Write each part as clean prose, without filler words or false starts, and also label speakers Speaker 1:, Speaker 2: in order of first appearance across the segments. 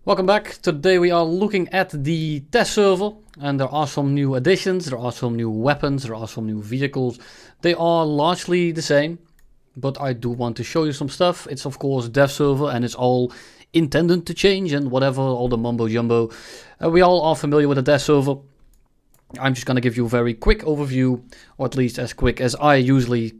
Speaker 1: Welcome back. Today we are looking at the test server, and there are some new additions, there are some new weapons, there are some new vehicles. They are largely the same, but I do want to show you some stuff. It's of course dev server and it's all intended to change and whatever, all the mumbo jumbo. We all are familiar with the dev server. I'm just going to give you a very quick overview, or at least as quick as I usually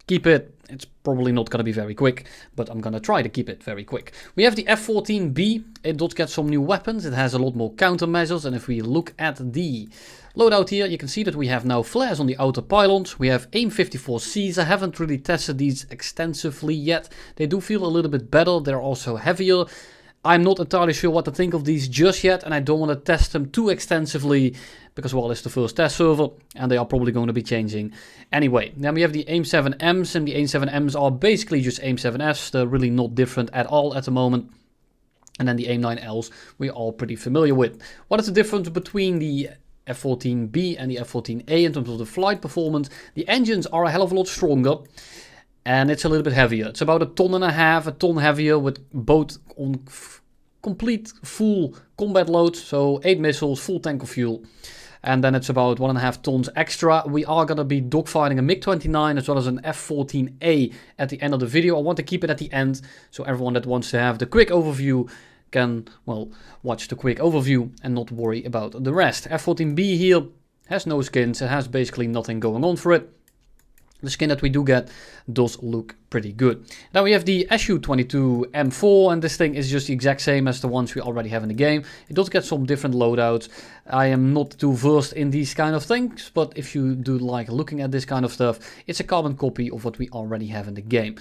Speaker 1: keep it. It's probably not going to be very quick, but I'm going to try to keep it very quick. We have the F-14B. It does get some new weapons. It has a lot more countermeasures. And if we look at the loadout here, you can see that we have now flares on the outer pylons. We have AIM-54Cs. I haven't really tested these extensively yet. They do feel a little bit better. They're also heavier. I'm not entirely sure what to think of these just yet, and I don't want to test them too extensively because, well, it's the first test server and they are probably going to be changing anyway. Then we have the AIM-7Ms, and the AIM-7Ms are basically just AIM-7Fs. They're really not different at all at the moment. And then the AIM-9Ls we're all pretty familiar with. What is the difference between the F-14B and the F-14A in terms of the flight performance? The engines are a hell of a lot stronger. And it's a little bit heavier. It's about 1.5 tons, a ton heavier, with both on complete full combat loads. So 8 missiles, full tank of fuel. And then it's about 1.5 tons extra. We are going to be dogfighting a MiG-29 as well as an F-14A at the end of the video. I want to keep it at the end, so everyone that wants to have the quick overview can, well, watch the quick overview and not worry about the rest. F-14B here has no skins. It has basically nothing going on for it. The skin that we do get does look pretty good. Now we have the Su-22 M4, and this thing is just the exact same as the ones we already have in the game. It does get some different loadouts. I am not too versed in these kind of things, but if you do like looking at this kind of stuff, it's a carbon copy of what we already have in the game.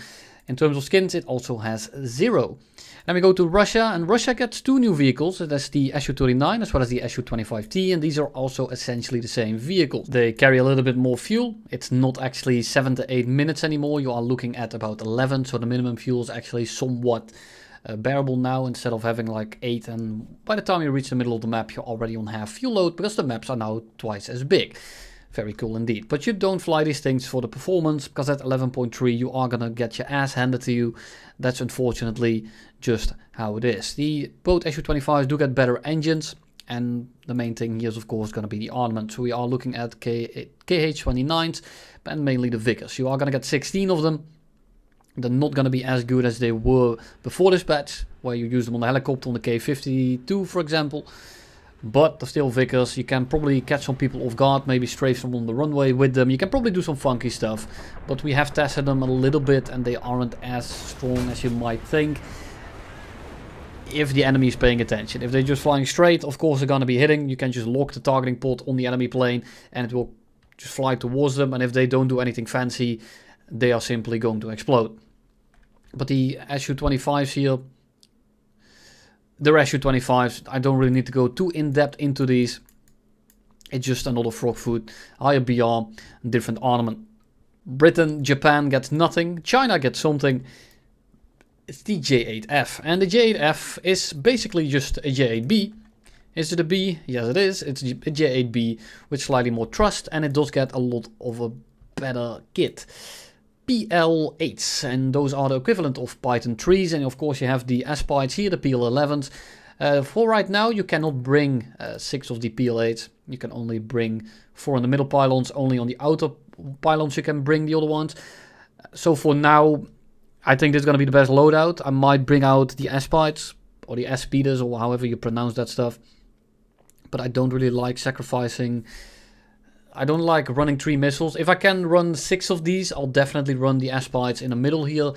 Speaker 1: In terms of skins, it also has 0. Then we go to Russia, and Russia gets 2 new vehicles. That's the Su-39 as well as the Su-25T, and these are also essentially the same vehicles. They carry a little bit more fuel. It's not actually 7 to 8 minutes anymore. You are looking at about 11, so the minimum fuel is actually somewhat bearable now, instead of having like 8, and by the time you reach the middle of the map, you're already on half fuel load because the maps are now twice as big. Very cool indeed. But you don't fly these things for the performance, because at 11.3 you are gonna get your ass handed to you. That's unfortunately just how it is. Both Su-25s do get better engines, and the main thing here is of course gonna be the armament. So we are looking at KH-29s and mainly the Vickers. You are gonna get 16 of them. They're not gonna be as good as they were before this patch, where you use them on the helicopter on the K-52 for example. But they're still Vickers. You can probably catch some people off guard, maybe strafe them on the runway with them. You can probably do some funky stuff, but we have tested them a little bit and they aren't as strong as you might think if the enemy is paying attention. If they're just flying straight, of course they're going to be hitting. You can just lock the targeting pod on the enemy plane and it will just fly towards them, and if they don't do anything fancy, they are simply going to explode. But the Su-25s here, the Su-25s, I don't really need to go too in-depth into these. It's just another frog food, higher BR, different armament. Britain, Japan gets nothing. China gets something. It's the J8F. And the J8F is basically just a J8B. Is it a B? Yes it is. It's a J8B with slightly more thrust, and it does get a lot of a better kit. PL8s, and those are the equivalent of Python 3s, and of course you have the S-Pites here, the PL11s. For right now you cannot bring 6 of the PL8s, you can only bring 4 in the middle pylons, only on the outer pylons you can bring the other ones. So for now I think this is going to be the best loadout. I might bring out the S-Pites, or the S-Speeders, or however you pronounce that stuff, but I don't really like sacrificing. I don't like running 3 missiles. If I can run 6 of these, I'll definitely run the S-Pites in the middle here.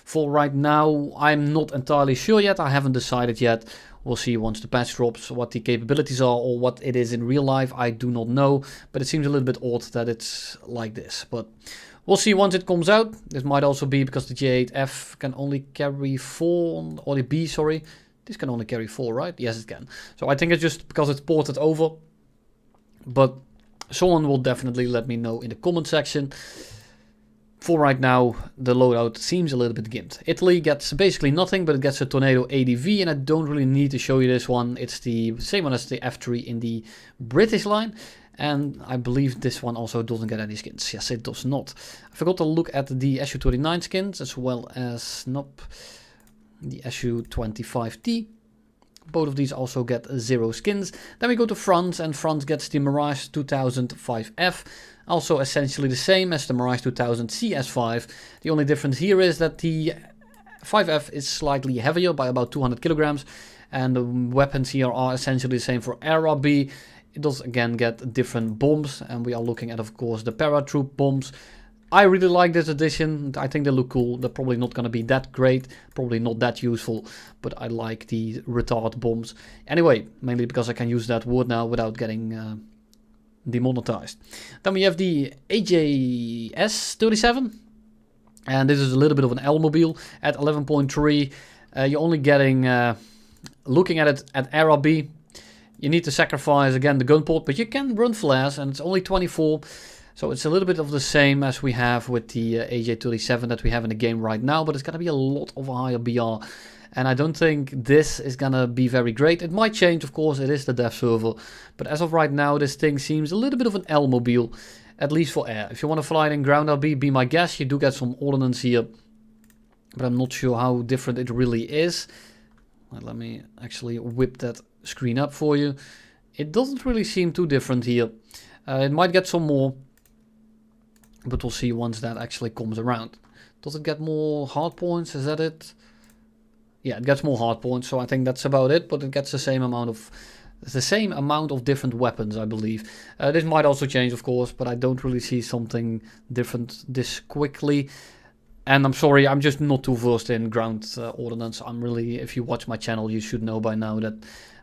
Speaker 1: For right now, I'm not entirely sure yet. I haven't decided yet. We'll see once the patch drops what the capabilities are or what it is in real life. I do not know, but it seems a little bit odd that it's like this. But we'll see once it comes out. This might also be because the J8F can only carry 4, or the B, sorry. This can only carry 4, right? Yes, it can. So I think it's just because it's ported over. But someone will definitely let me know in the comment section. For right now, the loadout seems a little bit gimped. Italy gets basically nothing, but it gets a Tornado ADV, and I don't really need to show you this one. It's the same one as the F3 in the British line, and I believe this one also doesn't get any skins. Yes, it does not. I forgot to look at the Su-29 skins, as well as, nope, the Su-25T. Both of these also get 0 skins. Then we go to France, and France gets the Mirage 2000 5F. Also essentially the same as the Mirage 2000 CS5. The only difference here is that the 5F is slightly heavier by about 200 kilograms. And the weapons here are essentially the same for RRB. It does again get different bombs. And we are looking at, of course, the paratroop bombs. I really like this edition. I think they look cool. They're probably not going to be that great. Probably not that useful. But I like the retard bombs. Anyway, mainly because I can use that word now without getting demonetized. Then we have the AJS-37. And this is a little bit of an L-mobile at 11.3. You're only getting, looking at it at RRB, you need to sacrifice again the gun port. But you can run flares and it's only 24. So it's a little bit of the same as we have with the AJ-37 that we have in the game right now, but it's going to be a lot of a higher BR. And I don't think this is going to be very great. It might change, of course, it is the dev server. But as of right now, this thing seems a little bit of an L-mobile, at least for air. If you want to fly it in ground RB, be my guest. You do get some ordnance here, but I'm not sure how different it really is. Let me actually whip that screen up for you. It doesn't really seem too different here. It might get some more. But we'll see once that actually comes around. Does it get more hard points? Is that it? Yeah, it gets more hard points. So I think that's about it. But it gets the same amount of different weapons, I believe. This might also change, of course, but I don't really see something different this quickly. And I'm sorry, I'm just not too versed in ground ordnance. I'm really, if you watch my channel, you should know by now that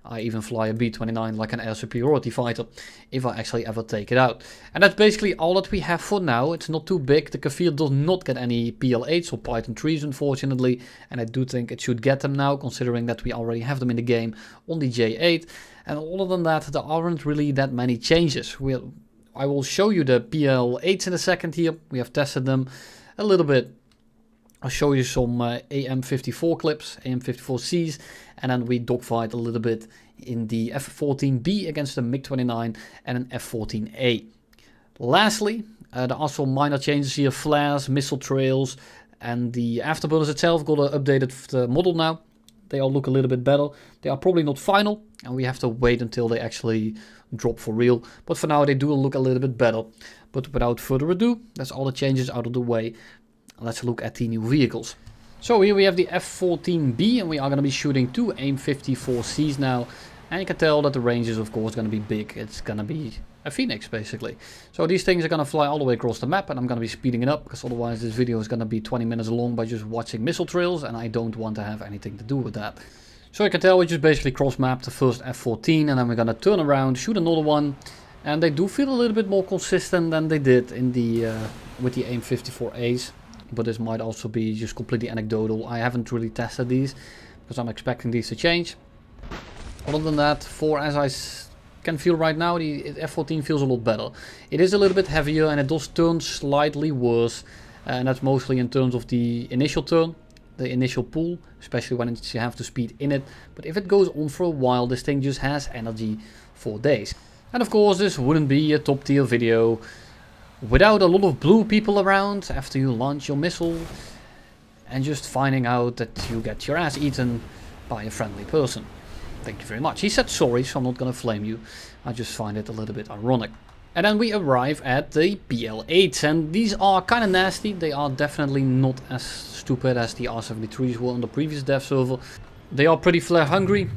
Speaker 1: I even fly a B-29 like an air superiority fighter, if I actually ever take it out. And that's basically all that we have for now. It's not too big. The Kafir does not get any PL8s or Python 3s, unfortunately. And I do think it should get them now, considering that we already have them in the game on the J8. And other than that, there aren't really that many changes. I will show you the PL8s in a second here. We have tested them a little bit. I'll show you some AM54 clips, AM54Cs, and then we dogfight a little bit in the F-14B against the MiG-29 and an F-14A. Lastly, there are some minor changes here, flares, missile trails, and the afterburners itself got an updated model now. They all look a little bit better. They are probably not final, and we have to wait until they actually drop for real. But for now, they do look a little bit better. But without further ado, that's all the changes out of the way. Let's look at the new vehicles. So here we have the F-14B, and we are going to be shooting 2 AIM-54Cs now. And you can tell that the range is of course going to be big. It's going to be a Phoenix basically. So these things are going to fly all the way across the map, and I'm going to be speeding it up because otherwise this video is going to be 20 minutes long by just watching missile trails, and I don't want to have anything to do with that. So you can tell we just basically cross-mapped the first F-14, and then we're going to turn around, shoot another one. And they do feel a little bit more consistent than they did in the with the AIM-54As. But this might also be just completely anecdotal. I haven't really tested these because I'm expecting these to change. Other than that, as I can feel right now, the F-14 feels a lot better. It is a little bit heavier and it does turn slightly worse. And that's mostly in terms of the initial turn, the initial pull, especially when you have to speed in it. But if it goes on for a while, this thing just has energy for days. And of course, this wouldn't be a top tier video without a lot of blue people around after you launch your missile and just finding out that you get your ass eaten by a friendly person. Thank you very much. He said sorry, so I'm not gonna flame you. I just find it a little bit ironic. And then we arrive at the PL8s, and these are kind of nasty. They are definitely not as stupid as the R73s were on the previous dev server. They are pretty flare hungry,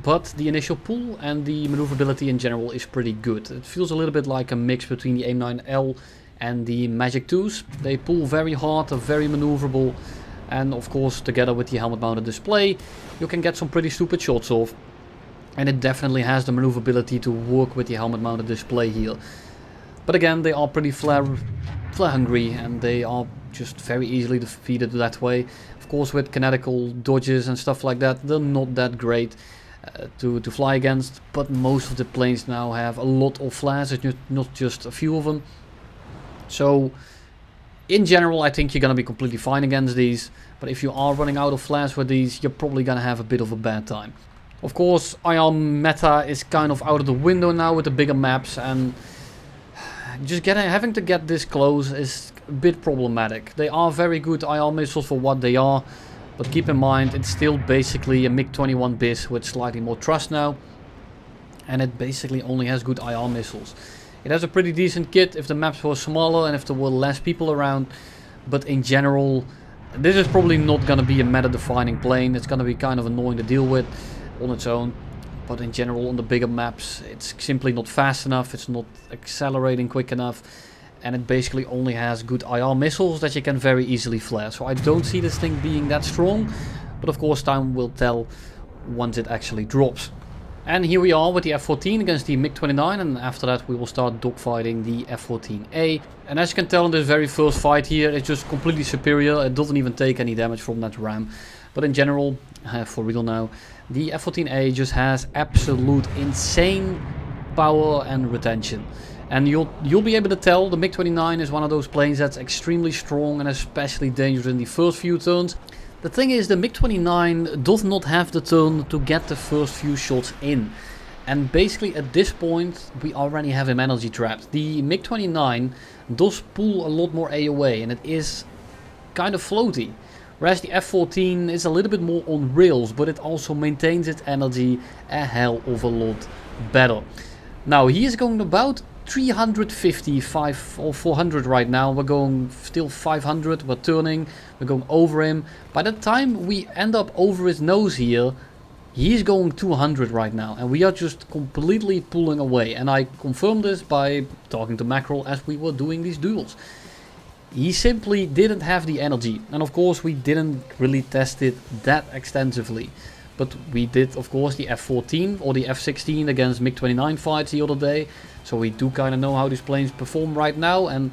Speaker 1: but the initial pull and the maneuverability in general is pretty good. It feels a little bit like a mix between the AIM-9L and the Magic 2s. They pull very hard, are very maneuverable, and of course together with the helmet mounted display you can get some pretty stupid shots off. And it definitely has the maneuverability to work with the helmet mounted display here. But again, they are pretty flare hungry, and they are just very easily defeated that way. Of course, with kinetical dodges and stuff like that, they're not that great to fly against, but most of the planes now have a lot of flares. It's not just a few of them. So in general, I think you're going to be completely fine against these, but if you are running out of flares with these, you're probably going to have a bit of a bad time. Of course, IR meta is kind of out of the window now with the bigger maps, and just having to get this close is a bit problematic. They are very good IR missiles for what they are, But keep in mind, it's still basically a MiG-29 bis with slightly more thrust now. And it basically only has good IR missiles. It has a pretty decent kit if the maps were smaller and if there were less people around. But in general, this is probably not going to be a meta-defining plane. It's going to be kind of annoying to deal with on its own. But in general, on the bigger maps, it's simply not fast enough. It's not accelerating quick enough. And it basically only has good IR missiles that you can very easily flare. So I don't see this thing being that strong. But of course, time will tell once it actually drops. And here we are with the F-14 against the MiG-29, and after that we will start dogfighting the F-14A. And as you can tell in this very first fight here, it's just completely superior. It doesn't even take any damage from that ram. But in general, for real now, the F-14A just has absolute insane power and retention. And you'll be able to tell the MiG-29 is one of those planes that's extremely strong and especially dangerous in the first few turns. The thing is, the MiG-29 does not have the turn to get the first few shots in. And basically at this point we already have him energy trapped. The MiG-29 does pull a lot more AOA and it is kind of floaty. Whereas the F-14 is a little bit more on rails, but it also maintains its energy a hell of a lot better. Now he is going about 350, or 400 right now. We're going still 500, we're turning, we're going over him. By the time we end up over his nose here, he's going 200 right now. And we are just completely pulling away. And I confirmed this by talking to Mackerel as we were doing these duels. He simply didn't have the energy. And of course we didn't really test it that extensively. But we did, of course, the F-14 or the F-16 against MiG-29 fights the other day. So we do kind of know how these planes perform right now. And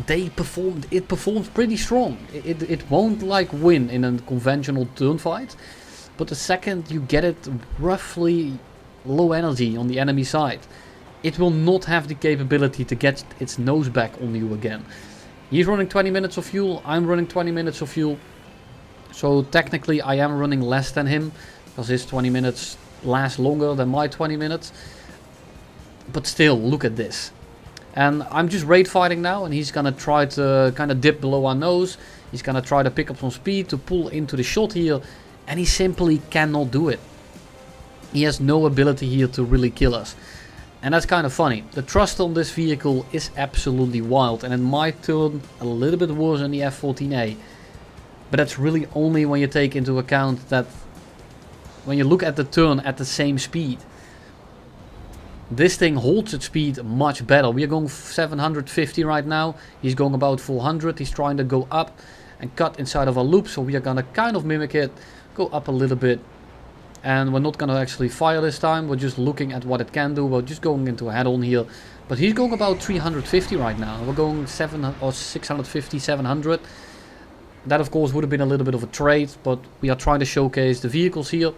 Speaker 1: it performs pretty strong. It won't like win in a conventional turn fight. But the second you get it roughly low energy on the enemy side, it will not have the capability to get its nose back on you again. He's running 20 minutes of fuel. I'm running 20 minutes of fuel. So technically I am running less than him, because his 20 minutes last longer than my 20 minutes. But still, look at this. And I'm just raid fighting now, and he's gonna try to kind of dip below our nose. He's gonna try to pick up some speed to pull into the shot here, and he simply cannot do it. He has no ability here to really kill us. And that's kind of funny. The thrust on this vehicle is absolutely wild, and it might turn a little bit worse than the F-14A. But that's really only when you take into account that when you look at the turn at the same speed, this thing holds its speed much better. We are going 750 right now. He's going about 400. He's trying to go up and cut inside of our loop. So we are going to kind of mimic it, go up a little bit. And we're not going to actually fire this time. We're just looking at what it can do. We're just going into a head-on here. But he's going about 350 right now. We're going 650, 700. That of course would have been a little bit of a trade, but we are trying to showcase the vehicles here.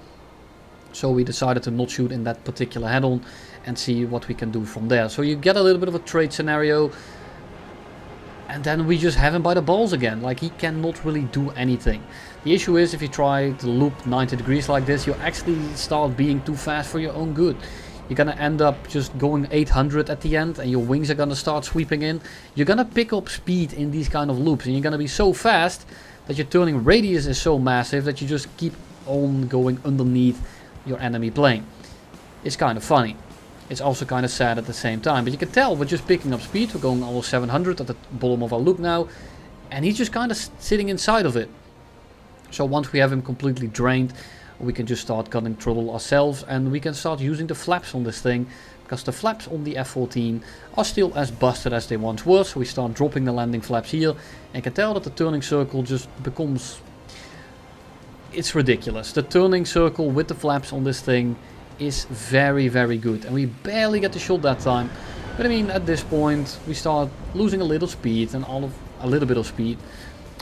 Speaker 1: So we decided to not shoot in that particular head-on and see what we can do from there. So you get a little bit of a trade scenario. And then we just have him by the balls again. Like, he cannot really do anything. The issue is if you try to loop 90 degrees like this, you actually start being too fast for your own good. You're gonna end up just going 800 at the end and your wings are gonna start sweeping in. You're gonna pick up speed in these kind of loops and you're gonna be so fast that your turning radius is so massive that you just keep on going underneath your enemy plane. It's kind of funny. It's also kind of sad at the same time, but you can tell we're just picking up speed. We're going almost 700 at the bottom of our loop now, and he's just kind of sitting inside of it. So once we have him completely drained, we can just start cutting trouble ourselves, and we can start using the flaps on this thing, because the flaps on the F-14 are still as busted as they once were. So we start dropping the landing flaps here, and you can tell that the turning circle just becomes... it's ridiculous. The turning circle with the flaps on this thing is very, very good, and we barely get the shot that time. But I mean, at this point we start losing a little speed and a little bit of speed,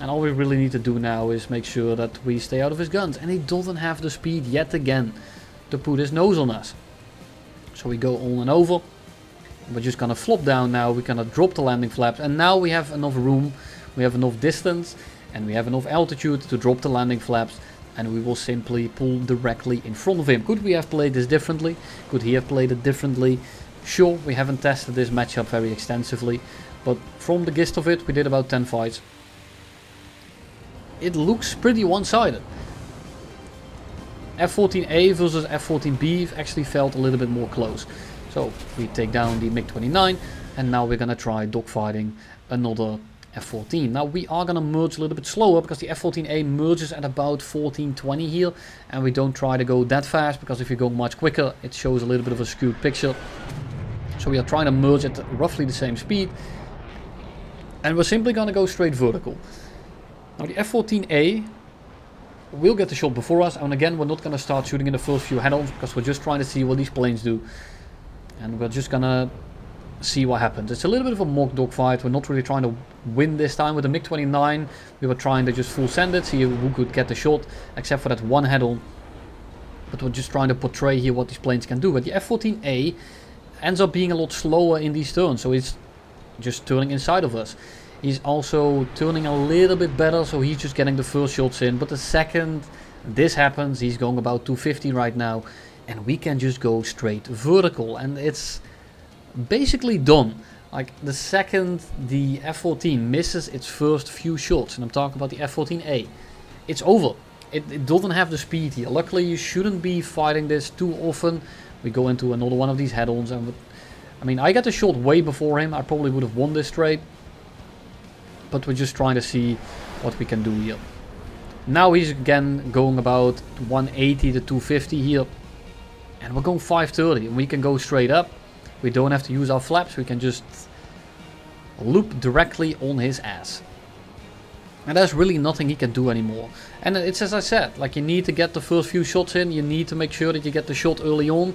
Speaker 1: and all we really need to do now is make sure that we stay out of his guns, and he doesn't have the speed yet again to put his nose on us. So we go on and over. We're just gonna flop down now. We're gonna drop the landing flaps, and now we have enough room, we have enough distance, and we have enough altitude to drop the landing flaps. And we will simply pull directly in front of him. Could we have played this differently? Could he have played it differently? Sure, we haven't tested this matchup very extensively. But from the gist of it, we did about 10 fights. it looks pretty one-sided. F-14A versus F-14B actually felt a little bit more close. So we take down the MiG-29 and now we're gonna try dogfighting another F-14. Now we are gonna merge a little bit slower because the F-14A merges at about 1420 here, and we don't try to go that fast because if you go much quicker it shows a little bit of a skewed picture. So we are trying to merge at roughly the same speed, and we're simply gonna go straight vertical. Now the F-14A will get the shot before us, and again we're not gonna start shooting in the first few head-ons because we're just trying to see what these planes do, and we're just gonna see what happens. It's a little bit of a mock dogfight. We're not really trying to win this time with the MiG-29. We were trying to just full send it, see who could get the shot, except for that one head-on. But we're just trying to portray here what these planes can do. But the F-14A ends up being a lot slower in these turns, so he's just turning inside of us. He's also turning a little bit better, so he's just getting the first shots in. But the second this happens, he's going about 250 right now, and we can just go straight vertical, and it's basically done. Like the second the F-14 misses its first few shots, and I'm talking about the F-14A, it's over. It doesn't have the speed here. Luckily you shouldn't be fighting this too often. We go into another one of these head-ons, and I mean, I got the shot way before him. I probably would have won this straight, but we're just trying to see what we can do here. Now he's again going about 180 to 250 here, and we're going 530, and we can go straight up. We don't have to use our flaps, we can just loop directly on his ass. And there's really nothing he can do anymore. And it's as I said, like you need to get the first few shots in, you need to make sure that you get the shot early on.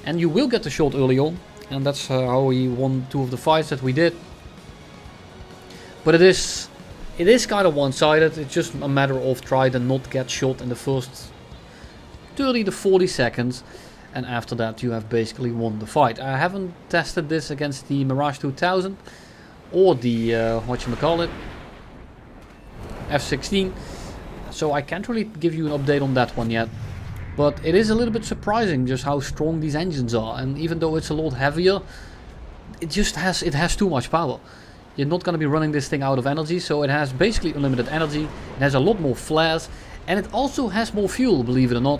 Speaker 1: And you will get the shot early on, and that's how we won 2 of the fights that we did. But it is kind of one-sided. It's just a matter of trying to not get shot in the first 30 to 40 seconds. And after that you have basically won the fight. I haven't tested this against the Mirage 2000 or the, whatchamacallit, F-16. So I can't really give you an update on that one yet. But it is a little bit surprising just how strong these engines are. And even though it's a lot heavier, it has too much power. You're not going to be running this thing out of energy. So it has basically unlimited energy. It has a lot more flares. And it also has more fuel, believe it or not.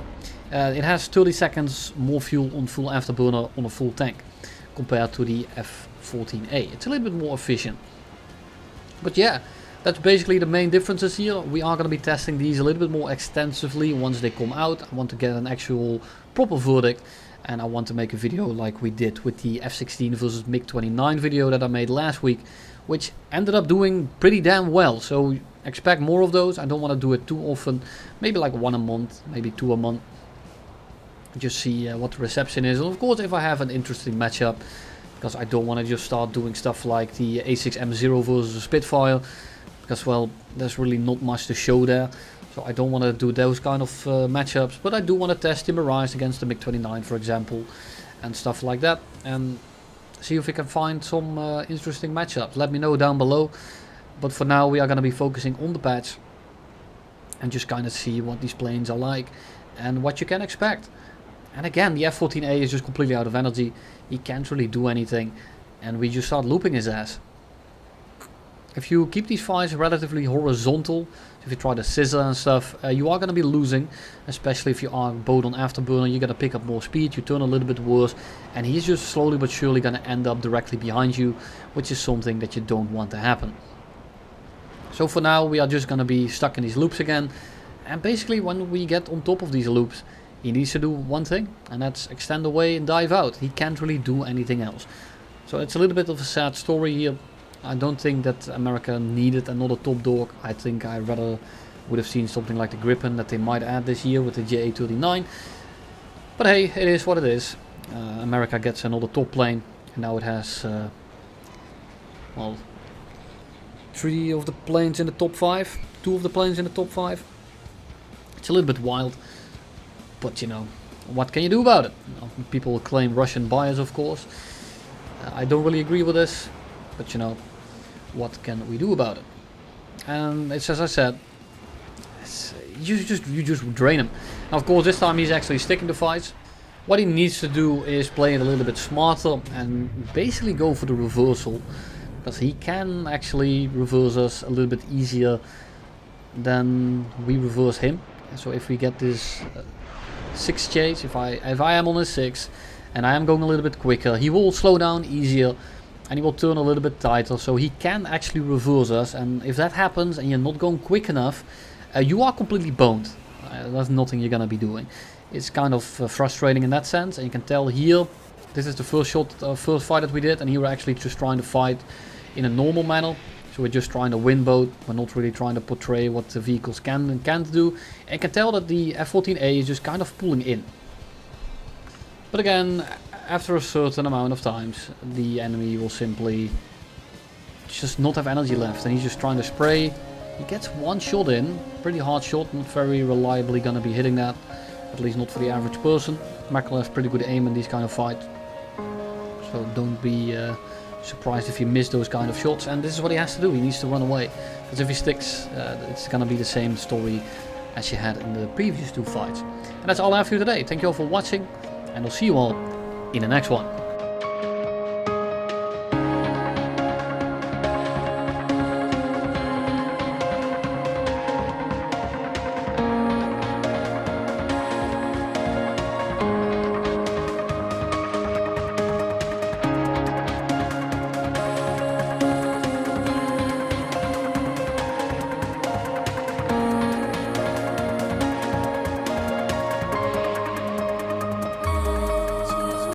Speaker 1: It has 30 seconds more fuel on full afterburner on a full tank compared to the F-14A. It's a little bit more efficient. But yeah, that's basically the main differences here. We are going to be testing these a little bit more extensively once they come out. I want to get an actual proper verdict, and I want to make a video like we did with the F-16 versus MiG-29 video that I made last week, which ended up doing pretty damn well. So expect more of those. I don't want to do it too often, maybe like 1 a month, maybe 2 a month. Just see what the reception is, and of course if I have an interesting matchup, because I don't want to just start doing stuff like the A6M0 versus a Spitfire, because well, there's really not much to show there, so I don't want to do those kind of matchups. But I do want to test the Mirage against the MiG-29 for example, and stuff like that, and see if we can find some interesting matchups. Let me know down below, but for now we are going to be focusing on the patch and just kind of see what these planes are like and what you can expect. And again, the F-14A is just completely out of energy. He can't really do anything. And we just start looping his ass. If you keep these fights relatively horizontal, if you try to scissor and stuff, you are going to be losing. Especially if you are both on afterburner, you're going to pick up more speed, you turn a little bit worse. And he's just slowly but surely going to end up directly behind you, which is something that you don't want to happen. So for now, we are just going to be stuck in these loops again. And basically when we get on top of these loops, he needs to do one thing, and that's extend away and dive out. He can't really do anything else. So it's a little bit of a sad story here. I don't think that America needed another top dog. I think I rather would have seen something like the Gripen that they might add this year with the JA-39. But hey, it is what it is. America gets another top plane, and now it has, well, 3 of the planes in the top 5. 2 of the planes in the top 5. It's a little bit wild. But you know, what can you do about it? You know, people claim Russian bias, of course. I don't really agree with this, but you know, what can we do about it? And it's as I said, you just drain him. Now, of course, this time he's actually sticking to fights. What he needs to do is play it a little bit smarter and basically go for the reversal, because he can actually reverse us a little bit easier then we reverse him. So if we get this 6 chase, if I am on a 6 and I am going a little bit quicker, he will slow down easier and he will turn a little bit tighter, so he can actually reverse us. And if that happens and you're not going quick enough, you are completely boned. There's nothing you're gonna be doing. It's kind of frustrating in that sense, and you can tell here, this is the first fight that we did, and here we're actually just trying to fight in a normal manner. So we're just trying to win both. We're not really trying to portray what the vehicles can and can't do. And you can tell that the F-14A is just kind of pulling in. But again, after a certain amount of times, the enemy will simply just not have energy left, and he's just trying to spray. He gets one shot in, pretty hard shot, not very reliably gonna be hitting that, at least not for the average person. Mackerel has pretty good aim in these kind of fights, so don't be surprised if you miss those kind of shots. And this is what he has to do, he needs to run away, because if he sticks, it's gonna be the same story as you had in the previous 2 fights. And that's all I have for you today. Thank you all for watching, and I'll see you all in the next one.